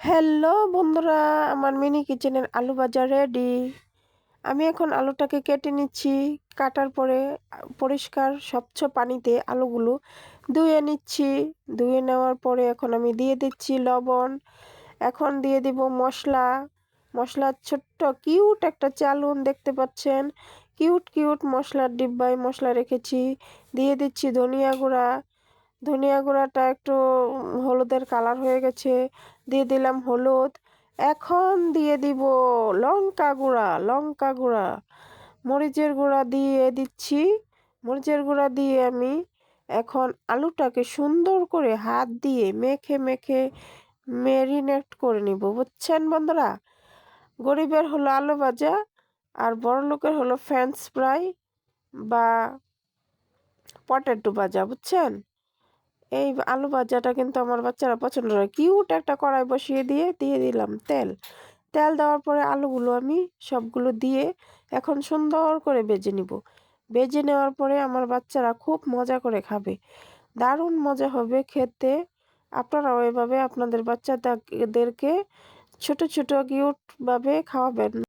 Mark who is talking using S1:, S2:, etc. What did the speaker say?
S1: Hello বন্ধুরা, আমার mini কিচেনের আলু ভাজা রেডি। আমি এখন আলুটাকে কেটে নিচ্ছি। কাটার পরে পরিষ্কার স্বচ্ছ পানিতে আলুগুলো ধুয়ে নিচ্ছি। ধুয়ে নেওয়ার পরে এখন আমি দিয়ে দিচ্ছি লবণ। এখন দিয়ে দিব মশলা। মশলার ছোট্ট কিউট একটা চালুন দেখতে পাচ্ছেন। কিউট কিউট মশলার ডিব্বায় মশলা রেখেছি। দিয়ে দিচ্ছি ধনিয়া গুঁড়া। ধনিয়া গুঁড়াটা একটু হলুদের কালার হয়ে গেছে, দিয়ে দিলাম হলুদ। এখন দিয়ে দিব লঙ্কা গুঁড়া। লঙ্কা গুঁড়া, মরিচের গুঁড়া দিয়ে দিচ্ছি। মরিচের গুঁড়া দিয়ে আমি এখন আলুটাকে সুন্দর করে হাত দিয়ে মেখে মেখে ম্যারিনেট করে নিব, বুঝছেন বন্ধুরা। গরিবের হলো আলু ভাজা, আর বড় লোকের হলো ফ্রেঞ্চ ফ্রাই বা পটেটো ভাজা, বুঝছেন। এই আলু ভাজাটা কিন্তু আমার বাচ্চারা পছন্দ করে। কিউট একটা কড়াই বসিয়ে দিয়ে দিলাম তেল। তেল দেওয়ার পরে আলুগুলো আমি সবগুলো দিয়ে এখন সুন্দর করে ভেজে নিব। ভেজে নেওয়ার পরে আমার বাচ্চারা খুব মজা করে খাবে, দারুণ মজা হবে খেতে। আপনারাও এভাবে আপনাদের বাচ্চাদেরকে ছোট ছোট কিউটভাবে খাওয়াবেন।